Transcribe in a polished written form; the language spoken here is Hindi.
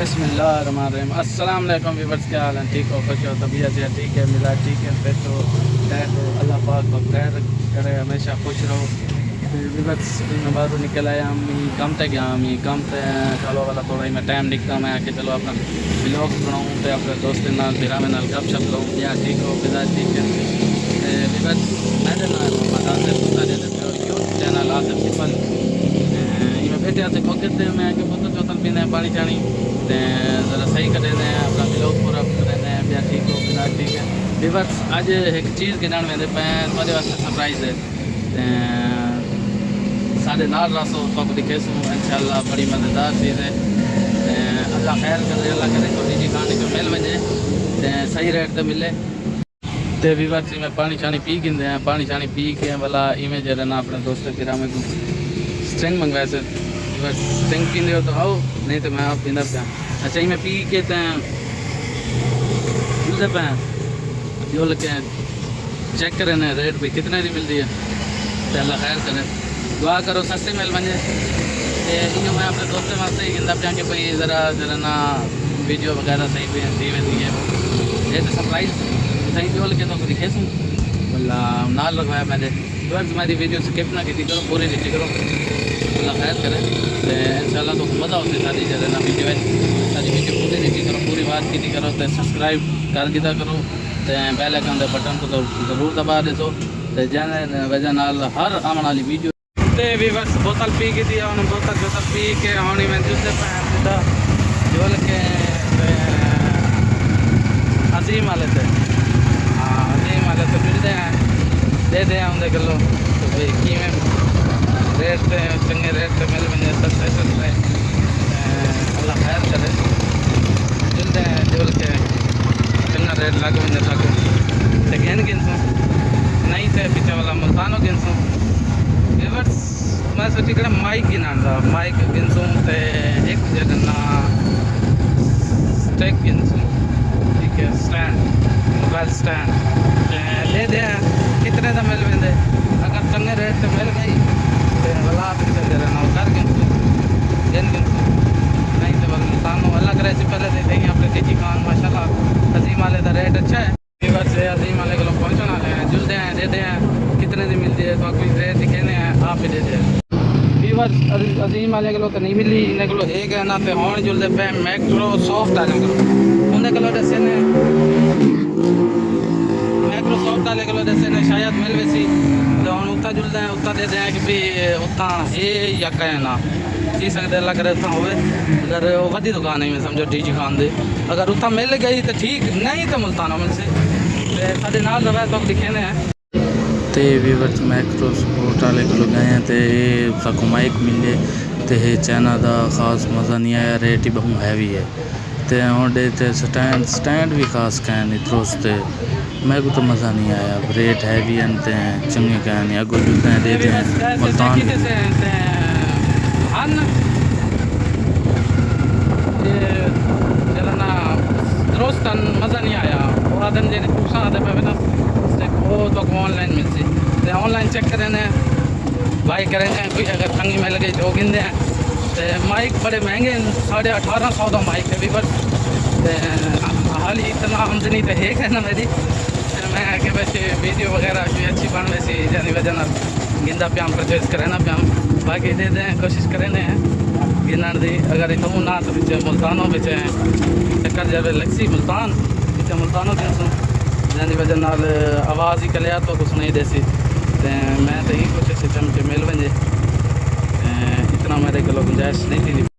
बिस्मिल्लाहिर्रहमानिर्रहीम। अस्सलाम वालेकुम व्यूअर्स, क्या हाल है? ठीक हो, खुश हो, तबीयत है ठीक है, मिला ठीक है, पेटो खैर हो, अल्लाह पाक को खैर करे, हमेशा खुश रहो। व्यूअर्स मैं बाहर निकल आया, हम कम तक गया, हम कम से चलो वाला थोड़ा ही मैं टाइम निकता मैं आके चलो अपना ब्लॉग बनाऊँ तो अपने दोस्त नाल फिर में नाल गप शप लूँ या ठीक हो बिजा ठीक है। व्यूअर्स मेरे नाल यूट्यूब चैनल आसिफ सिंपल बैठे आते खोते मैं आके पुत्र चौथल पीने पानी चाणी ते ज़रा सही कर देते हैं अपना ब्लॉग पूरा कर देते हैं बिया ठीक हो बिना ठीक है। व्यूअर्स अज एक चीज़ गिनण वेंदे पे तुम्हारे वास्ते सरप्राइज़ है साढ़े नाल रासो तो दिखेसूँ इंशाल्लाह बड़ी मज़ेदार चीज़ है। अल्लाह खैर करे, अल्लाह करे तो निजी खाने को मिल वजे सही रेट तो मिले। तो व्यूअर्स में पानी शानी पी गिंदे हैं, पानी शानी पी के भला इवें जरा ना अपने दोस्त गिरा में स्ट्रिंग मंगवाए से स्ट्रिंग पींदे हो तो आओ, नहीं तो मैं आप पींदा पाया। अच्छा मैं पी के तो पे जो लगे चेक करें ना रेट भी कितने की मिलती है तो अल्लाह खैर करे, दुआ करो सस्ते मिल वजे। मैं अपने दोस्तों वास्ते ही गिंदा पाया कि भाई ज़रा ज़रा ना वीडियो वगैरह सही पे दी वेंदी है ये तो सरप्राइज़ सही जो लगे तो दिखेसूँ बोला नाल लगवाया मैंने। तुम्हारी वीडियो स्किप ना की करो, पूरी नीचे करो, अल्लाह खैर करे तो इंशाल्लाह तो मज़ा होती सारी जगह ना वीडियो सारी वीडियो पूरी नीचे करो, पूरी बात की करो तो सब्सक्राइब कर दिया करो तो बेल आइकन के बटन को तो ज़रूर दबा दो तो जन वजह नाल हर आने वाली वीडियो तो भी बस बोतल पी की थी हम बोतल पी के आनी मैं जूते पैदा जो लगे अजीम वाले थे। हाँ अजीम वाले तो मिलते हैं दे दें उनके किलो तो भाई कि रेट से चंगे रेट से मिल वजे सस्ते सस्ते अल्लाह खैर करे मिलते हैं जो के चंगा रेट लग वजे तक तो गेन गिनसूँ नहीं तो पीछे वाला मुल्तानो गिनसूँ। व्यूअर्स मैं सोची कर माइक गिना माइक गिनसूँ तो एक जगह ना स्टेक गिनसूँ ठीक है, स्टैंड मोबाइल स्टैंड ले दे कितने का मिल वेंदे अगर चंगे रेट से मिल गई तो भला पीछे दे रहा कर गिनसूँ गेन गिनसूँ नहीं तो बस मुल्तानो अलग रेट पहले दे देंगे अपने तेजी खान माशाल्लाह अजीम वाले का रेट अच्छा है। व्यूअर्स अजीम वाले को पहुँचने वाले हैं जुलते हैं दे दें कितने की मिलती है तो कोई रेट दिखेने हैं आप ही दे दें। व्यूअर्स अजीम वाले को तो नहीं मिली इन्हें को एक है ना तो हॉर्न जुलते पे मैक्रो सॉफ्ट आ जाओ उन्हें को दसे ने मैक्रो सॉफ्ट वाले को दसे ने शायद मिल वैसी तो हम उत्ता जुलते हैं उत्ता दे दें कि भी उत्ता ये या कहें ना जी सकते अल्लाह करे उत्ता होवे अगर वही दुकान है मैं समझो डीजी खान दे अगर उत्ता मिल गई तो ठीक नहीं तो मुल्ताना मिल से साढ़े नाल रवा तो दिखे ने तो व्यूअर्स मैक्रो सपोर्ट वाले को गए हैं तो माइक मिले तो चाइना का खास मज़ा नहीं आया, रेट ही बहुत हैवी है तो होंडे तो स्टैंड भी खास कहन दोस्त मैं को तो मज़ा नहीं आया, रेट हैवी हैं तो चंगे कहन अगो जुलते हैं दे दें मुल्तान चलना दोस्त मज़ा नहीं आया पूरा दिन जे पूछा आते पे ना वो तो ऑनलाइन मिलती तो ऑनलाइन चेक करें बाई करें कोई अगर तंगी मिल गई तो गिनते हैं तो माइक बड़े महंगे 1850 का माइक है भी बस हाल ही इतना आमदनी तो है ना मेरी मैं आगे वैसे वीडियो वगैरह भी अच्छी बन वैसी जानी वजह ना गिंदा प्याम परचेज करें ना प्याम बाकी दे दें कोशिश करें गिनण दी अगर इतों ना तो पीछे मुल्तानों पीछे चक्कर जब लक्सी मुल्तान पीछे मुल्तानों गिनसूँ जानी वजह नाल आवाज़ ही कलिया तो कुछ नहीं देसी तो मैं तो यही कोशिश चमचे मिल वजे इतना मेरे को गुंजाइश नहीं थी।